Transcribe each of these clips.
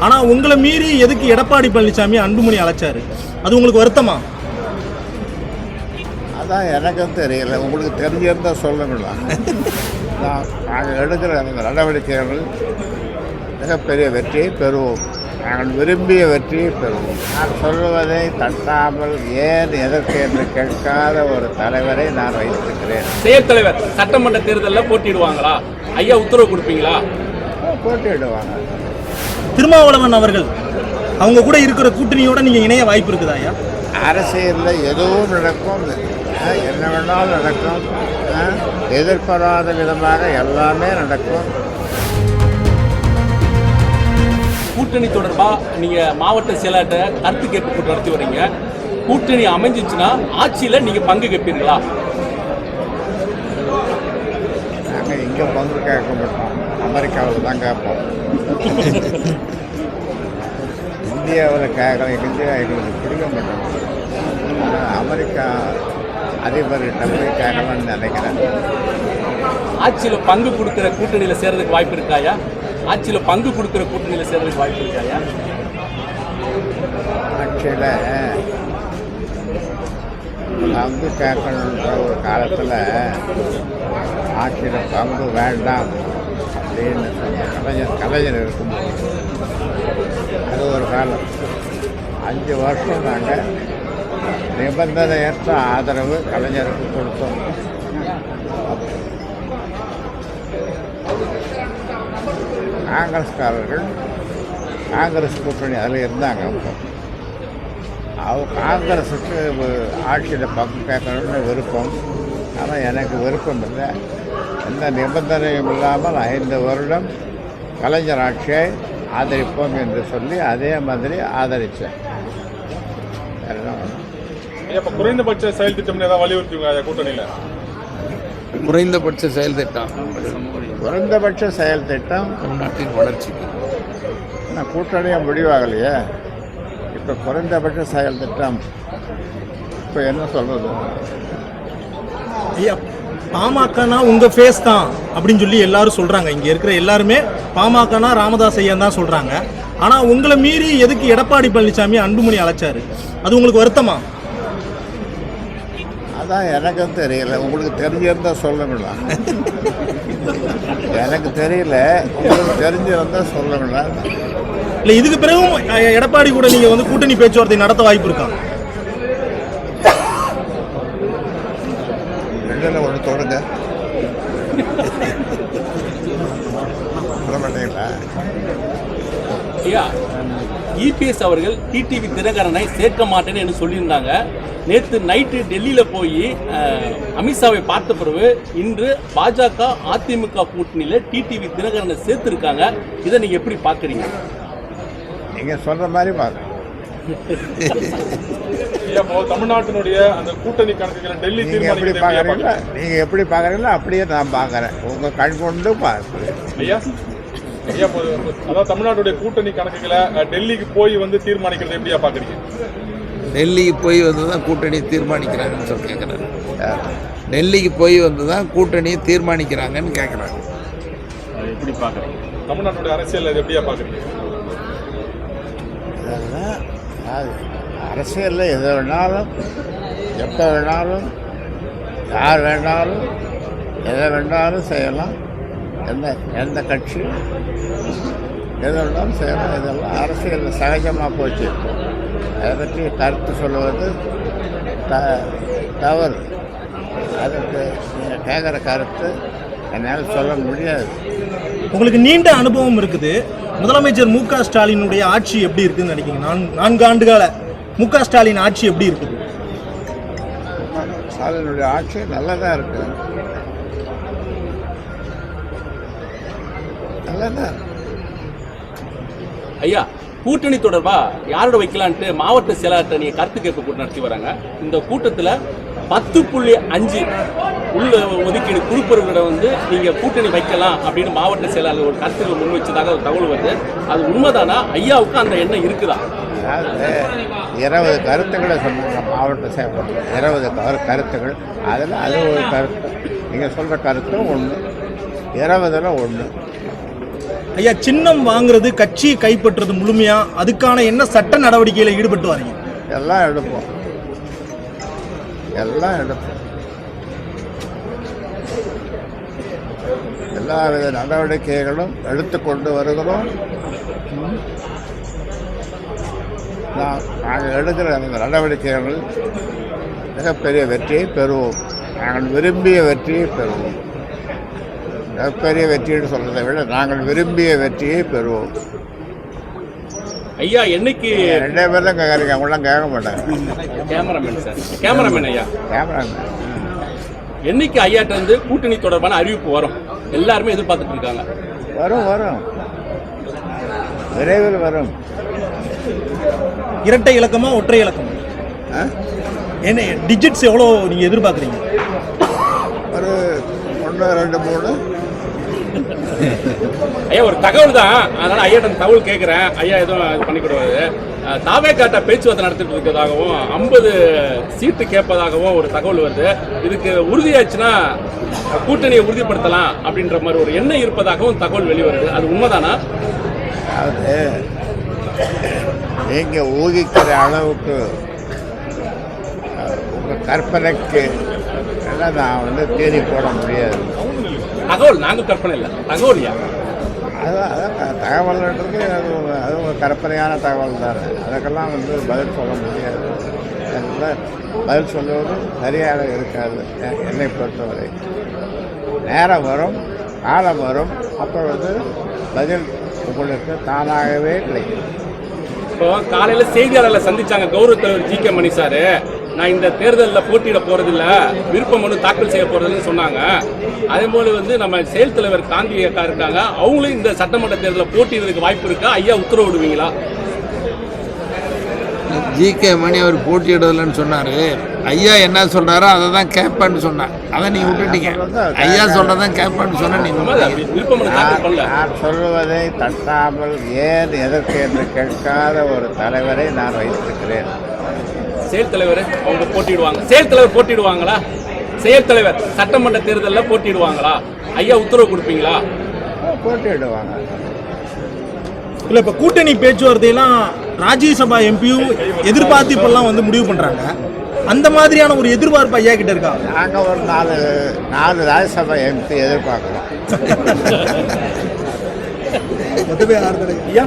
ஆனால் உங்களை மீறி எதுக்கு எடப்பாடி பழனிசாமி அன்புமணி அழைச்சாரு? அது உங்களுக்கு வருத்தமா? அதான் எனக்கும் தெரியல. உங்களுக்கு தெரிஞ்சிருந்தால் சொல்லுங்களா. நாங்கள் எடுக்கிற அந்த நடவடிக்கைகள் மிகப்பெரிய வெற்றியை பெறுவோம். நாங்கள் விரும்பிய வெற்றியை பெறுவோம். நான் சொல்வதை தட்டாமல் ஏன் எதற்கு என்று கேட்காத ஒரு தலைவரை நான் வைத்திருக்கிறேன். செயல் தலைவர் சட்டமன்ற தேர்தலில் போட்டியிடுவாங்களா? ஐயா உத்தரவு கொடுப்பீங்களா? போட்டியிடுவாங்க. திருமாவளவன் அவர்கள் அவங்க கூட இருக்கிற கூட்டணியோட நீங்கள் இணைய வாய்ப்பு இருக்குதா ஐயா? அரசியலில் எதுவும் நடக்கும், என்ன வேணாலும் நடக்கும். எதிர்பாராத விதமாக எல்லாமே நடக்கும். கூட்டணி தொடர்பா நீங்க மாவட்ட செயலாளர்கிட்ட கருத்து கேட்பு கூட்டம் நடத்தி வரீங்க. கூட்டணி அமைஞ்சிச்சுன்னா ஆட்சியில நீங்க பங்கு கேட்பீங்களா? நாங்கள் இங்கே பங்கு கேட்க மாட்டோம், அமெரிக்காவில் தான் கேட்போம். இந்தியாவில் கேட்கலாம், இந்தியா எங்களுக்கு பிடிக்க மாட்டோம். அமெரிக்கா அதிபர்கிட்ட போய் கேட்கலாம்னு நினைக்கிறேன். ஆட்சியில் பங்கு கொடுக்குற கூட்டணியில் சேர்றதுக்கு வாய்ப்பு இருக்காயா? ஆட்சியில் பங்கு கொடுக்குற கூட்டணியில் சேர்றதுக்கு வாய்ப்பு இருக்காயா? ஆட்சியில் பங்கு கேட்கணுன்ற ஒரு காலத்தில் ஆட்சியில் பங்கு வேண்டாம் அப்படின்னு சொன்ன கலைஞர் இருக்கும்போது அது ஒரு காலம். 5 வருஷம் நாங்கள் நிபந்தனையற்ற ஆதரவு கலைஞருக்கு கொடுத்தோம். காங்கிரஸ்காரர்கள் காங்கிரஸ் கூட்டணி அதில் இருந்தாங்க. காங்கிரஸுக்கு ஆட்சியில் பங்கு கேட்கணும்னு விருப்பம். ஆனால் எனக்கு விருப்பம் இல்லை. எந்த நிபந்தனையும் இல்லாமல் 5 வருடம் கலைஞர் ஆட்சியை ஆதரிப்போம் என்று சொல்லி அதே மாதிரி ஆதரித்தேன். குறைந்தபட்ச செயல் திட்டம் ஏதாவது வலியுறுத்துவீங்க கூட்டணியில்? குறைந்தபட்ச செயல் திட்டம் குறைந்தபட்ச செயல் திட்டம் தமிழ்நாட்டின் வளர்ச்சிக்கு கூட்டணியை முடிவாகலையே. இப்போ குறைந்தபட்ச செயல் திட்டம் இப்போ என்ன சொல்றது? ஐயா, பாமகனா உங்க ஃபேஸ் தான் அப்படின்னு சொல்லி எல்லாரும் சொல்றாங்க. இங்க இருக்கிற எல்லாருமே பாமகனா ராமதாஸ் ஐயா தான் சொல்றாங்க. ஆனா உங்களை மீறி எதுக்கு எடப்பாடி பழனிசாமி அன்புமணி அழைச்சாரு? அது உங்களுக்கு வருத்தமா? அதான் எனக்கும் தெரியல. உங்களுக்கு தெரிஞ்சிருந்தால் சொல்லுங்களா. எனக்கு தெரியல, உங்களுக்கு தெரிஞ்சிருந்தால் சொல்லுங்களா. இல்லை, இதுக்கு பிறகும் எடப்பாடி கூட நீங்க வந்து கூட்டணி பேச்சுவார்த்தை நடத்த வாய்ப்பு இருக்கா? 2ல் 1 தொடங்க மாட்டீங்களா? ஐயா, இபிஎஸ் அவர்கள் டிடிவி தினகரனை சேர்க்க மாட்டேன்னு என்று சொல்லியிருந்தாங்க. நேற்று நைட்டு டெல்லியில் போய் அமித்ஷாவை பார்த்த பிறகு இன்று பாஜக அதிமுக கூட்டணியில் டிடிவி தினகரனை சேர்த்துருக்காங்க. இதை நீங்கள் எப்படி பார்க்குறீங்க? நீங்கள் சொல்கிற மாதிரி பார்க்குறேன். தமிழ்நாட்டினுடைய அந்த கூட்டணி கணக்குகளை டெல்லி நீங்கள் எப்படி பார்க்குறீங்களோ அப்படியே நான் பார்க்குறேன். உங்கள் கண் கொண்டு பார்க்குறேன். ஐயா ஐயா, அதாவது தமிழ்நாட்டுடைய கூட்டணி கணக்குகளை டெல்லிக்கு போய் வந்து தீர்மானிக்கிறது எப்படியா பார்க்குறீங்க? டெல்லிக்கு போய் வந்து தான் கூட்டணி தீர்மானிக்கிறாங்கன்னு சொல்லி கேட்குறாரு. டெல்லிக்கு போய் வந்து தான் கூட்டணியை தீர்மானிக்கிறாங்கன்னு கேட்குறாங்க. எப்படி பார்க்குறீங்க தமிழ்நாட்டுடைய அரசியல் எப்படியா பார்க்குறீங்க? அரசியலில் எதை வேணாலும், எப்போ வேணாலும், யார் வேணாலும், எதை வேணாலும் செய்யலாம். எந்த கட்சி எதை வேணாலும் செய்யலாம். இதெல்லாம் அரசியலில் சகஜமாக போச்சு. அதை பற்றி கருத்து சொல்லுவது தவறு. அதுக்கு நீங்கள் கேட்குற கருத்து என்னால் சொல்ல முடியாது. உங்களுக்கு நீண்ட அனுபவம் இருக்குது. முதலமைச்சர் மு க ஸ்டாலினுடைய ஆட்சி எப்படி இருக்குன்னு நினைக்கிறீங்க? 4 ஆண்டுகால மு க ஸ்டாலின் ஆட்சி எப்படி இருக்குது? ஸ்டாலினுடைய ஆட்சி நல்லதாக இருக்குது. நல்லதான். ஐயா, கூட்டணி தொடர்பா யாரோட வைக்கலான்ட்டு மாவட்ட செயலாளர்கிட்ட நீங்க கருத்து கேட்பு கூட்டம் நடத்தி வராங்க. இந்த கூட்டத்தில் 10.5 உள்ள ஒதுக்கீடு கொடுப்பவர்களிடம் வந்து நீங்க கூட்டணி வைக்கலாம் அப்படின்னு மாவட்ட செயலாளர் ஒரு கருத்துக்கள் முன் வச்சதாக ஒரு தகவல் வருது. அது உண்மைதானா? ஐயாவுக்கு அந்த எண்ணம் இருக்குதா? அதாவது 20 கருத்துக்களை சொன்னாங்க மாவட்ட செயலாளர். 20 கருத்துக்கள். அதில் அது ஒரு கருத்து. நீங்கள் சொல்கிற கருத்தும் ஒன்று, 20ல் 1. ஐயா, சின்னம் வாங்குறது, கட்சி கைப்பற்றுறது முழுமையா அதுக்கான என்ன சட்ட நடவடிக்கையில ஈடுபட்டு வரீங்க? எல்லாம் எடுப்போம், எல்லாம் எடுப்போம். எல்லாவித நடவடிக்கைகளும் எடுத்துக்கொண்டு வருகிறோம். நாங்கள் எடுக்கிற அந்த நடவடிக்கைகள் மிகப்பெரிய வெற்றியை பெறுவோம். நாங்கள் விரும்பிய வெற்றியை பெறுவோம். மிகப்பெரிய வெற்றின்னு சொல்றதை விட நாங்கள் விரும்பிய வெற்றியை பெறுவோம். ஐயா, என்னைக்கு 2 பேர் தான் கேட்குறீங்க, அவங்களாம் கேட்க மாட்டாங்க. கேமராமேன் சார், கேமராமேன் ஐயா, கேமராமேன் என்னைக்கு ஐயாட்ட இருந்து கூட்டணி தொடர்பான அறிவிப்பு வரும்? எல்லாருமே எதிர்பார்த்துட்டு இருக்காங்க. வரும், வரும், விரைவில் வரும். இரட்டை இலக்கமா ஒற்றை இலக்கமா? என்ன டிஜிட்ஸ் எவ்வளோ நீங்க எதிர்பார்க்குறீங்க? ஒரு 1, 2, 3. ஐயா, ஒரு தகவல் தான், அதனால ஐயாட்ட தகவல் கேட்குறேன். ஐயா எதுவும் இது பண்ணி கொடுவாரு. தாவேக்காட்ட பேச்சுவார்த்தை நடத்திட்டு இருக்கிறதாகவும் 50 சீட்டு கேட்பதாகவும் ஒரு தகவல் வருது. இதுக்கு உறுதியாச்சுன்னா கூட்டணியை உறுதிப்படுத்தலாம் அப்படின்ற மாதிரி ஒரு எண்ணம் இருப்பதாகவும் தகவல் வெளிவருது. அது உண்மைதானா? அதாவது நீங்கள் ஊகிக்கிற அளவுக்கு உங்கள் கற்பனைக்கு எல்லாம் நான் தேதி போட முடியாது. தகவல், நாங்கள் கற்பனை இல்லை, தகவல்யா. அதான் தகவல்ன்றது அது ஒரு கற்பனையான தகவல் தானே. அதுக்கெல்லாம் பதில் சொல்ல முடியாது. அதெல்லாம் பதில் சொல்லுவது சரியாக இருக்காது என்னை பொறுத்தவரை. நேரம் வரும், காலம் வரும், அப்போ பதில் உங்களுக்கு தானாகவே கிடைக்கும். இப்போ காலையில் செய்தியாளர்களை சந்திச்சாங்க கௌரவ தலைவர் ஜி.கே. மணி சார். நான் இந்த தேர்தலில் போட்டியிட போறதில்ல, விருப்ப மனு தாக்கல் செய்ய போறதில்லைன்னு சொன்னாங்க. அதே போல நம்ம செயல் தலைவர் காந்தி அக்கா இருக்காங்க, அவங்களும் இந்த சட்டமன்ற தேர்தலில் போட்டியிடுறதுக்கு வாய்ப்பு இருக்கா? ஐயா உத்தரவு விடுவீங்களா? ஜி.கே. மணி அவர் போட்டியிடலன்னு சொன்னார். ஐயா என்ன சொல்கிறாரோ அதை தான் கேட்பேன்னு சொன்னார். அதை நீங்கள் விட்டுட்டீங்க. ஐயா சொல்கிறதான் கேட்பேன்னு சொன்னால் நீங்கள் விருப்ப மனு தாக்கல் பண்ணல. நான் சொல்வதை தட்டாமல் ஏன் எதற்கு என்று கேட்காத ஒரு தலைவரை நான் வைத்திருக்கிறேன். செயல் தலைவர் அவங்க போட்டிடுவாங்க. செயல் தலைவர் போட்டிடுவாங்களா? செயல் தலைவர் சட்டமன்ற தேர்தலில் போட்டிடுவாங்களா? ஐயா உத்தரவு கொடுப்பீங்களா? போட்டிடுவாங்க. இல்லை, இப்போ கூட்டணி பேச்சுவார்த்தையெல்லாம் ராஜ்யசபா எம்பியும் எதிர்பார்த்து இப்பெல்லாம் முடிவு பண்ணுறாங்க. அந்த மாதிரியான ஒரு எதிர்பார்ப்பு ஐயா கிட்ட இருக்கா? நாங்கள் ஒரு 4 ராஜ்யசபா எம்பி எதிர்பார்க்குறோம். ஐயா,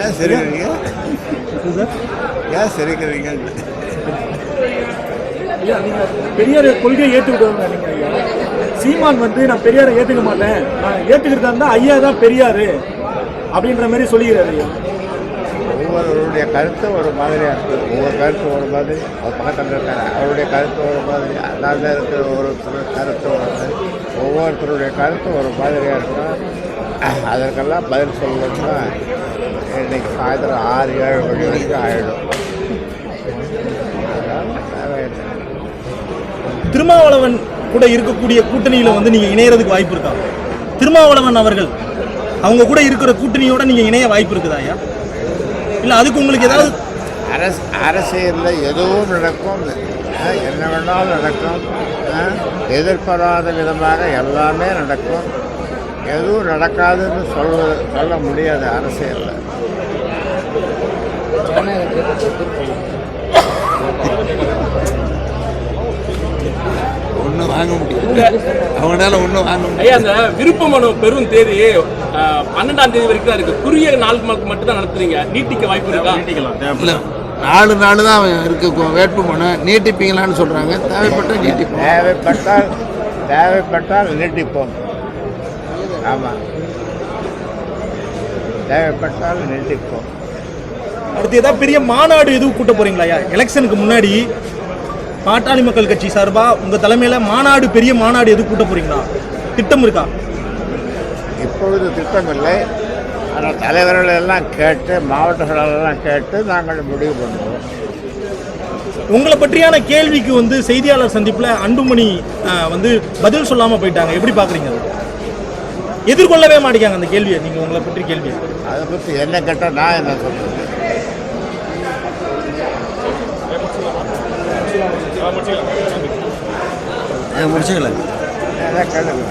ஏன் சிரிக்கிறீங்க? ஏன் சிரிக்கிறீங்க? ஐயா, நீங்கள் பெரியார் கொள்கையை ஏற்றுக்கிட்டவங்க நீங்கள் ஐயா. சீமான் நான் பெரியாரை ஏற்றுக்க மாட்டேன், நான் ஏற்றுக்கிறதா இருந்தால் ஐயா தான் பெரியார் அப்படின்ற மாதிரி சொல்லிக்கிறாரு ஐயா. ஒவ்வொருவருடைய கருத்து ஒரு மாதிரியாக இருக்குது. ஒவ்வொரு கருத்து ஒரு மாதிரி. ஒரு பக்கத்தில் இருக்காங்க, அவருடைய கருத்து ஒரு மாதிரி, அந்தாண்ட இருக்கிற ஒரு கருத்து ஒரு மாதிரி. ஒவ்வொருத்தருடைய கருத்து ஒரு மாதிரியாக இருக்கும். அதற்கெல்லாம் பதில் சொல்லணும்னா இன்னைக்கு சாயந்தரம் 6-7 மணி வரைக்கும் ஆகிடும். திருமாவளவன் கூட இருக்கக்கூடிய கூட்டணியில நீங்க இணையறதுக்கு வாய்ப்பு இருக்கா? திருமாவளவன் அவர்கள் அவங்க கூட இருக்கிற கூட்டணியோட நீங்க இணைய வாய்ப்பு இருக்குதா ஐயா? இல்ல அதுக்கு உங்களுக்கு ஏதாவது அரசியலில் எதுவும் நடக்கும், என்ன வேணாலும் நடக்கும். எதிர்பாராத விதமாக எல்லாமே நடக்கும். எதுவும் நடக்காதுன்னு சொல்ல முடியாது அரசியலில். ஒன்றும் வாங்க முடியாது, அவங்களால ஒன்றும் வாங்க முடியாது. ஐயா, அந்த விருப்ப மனு பெரும் தேதி 12ஆம் தேதி வரைக்கும் தான் இருக்கு. குறுகிய நாள் மட்டும் தான் நடத்துறீங்க. நீட்டிக்க வாய்ப்பு இருக்கா? இல்லை, 4 நாள் தான் இருக்கு வேட்பு மனு. நீட்டிப்பீங்களான்னு சொல்கிறாங்க. தேவைப்பட்டால் நீட்டிப்போம். ஆமாம், தேவைப்பட்டால் நீட்டிப்போம். அடுத்து ஏதாவது பெரிய மாநாடு எதுவும் கூட்ட போறீங்களா ஐயா? எலெக்ஷனுக்கு முன்னாடி பாட்டாளி மக்கள் கட்சி சார்பா உங்க தலைமையில மாநாடு, பெரிய மாநாடு எதுவும் கூட்ட போறீங்களா? திட்டம் இருக்கா? இப்பொழுது திட்டமில்லை. ஆனால் தலைவர்கள் எல்லாம் கேட்டு, மாவட்டங்களெல்லாம் கேட்டு நாங்கள் முடிவு பண்ணுவோம். உங்களை பற்றியான கேள்விக்கு செய்தியாளர் சந்திப்பில் அன்புமணி பதில் சொல்லாமல் போயிட்டாங்க. எப்படி பார்க்குறீங்க? எதிர்கொள்ளவே மாட்டேங்காங்க அந்த கேள்வியை. நீங்கள் உங்களை பற்றி கேள்வியை அதை பற்றி என்ன கேட்டால் நான் என்ன சொல்கிறது? முடிச்சுக்கலாம். என்ன கேளுங்க.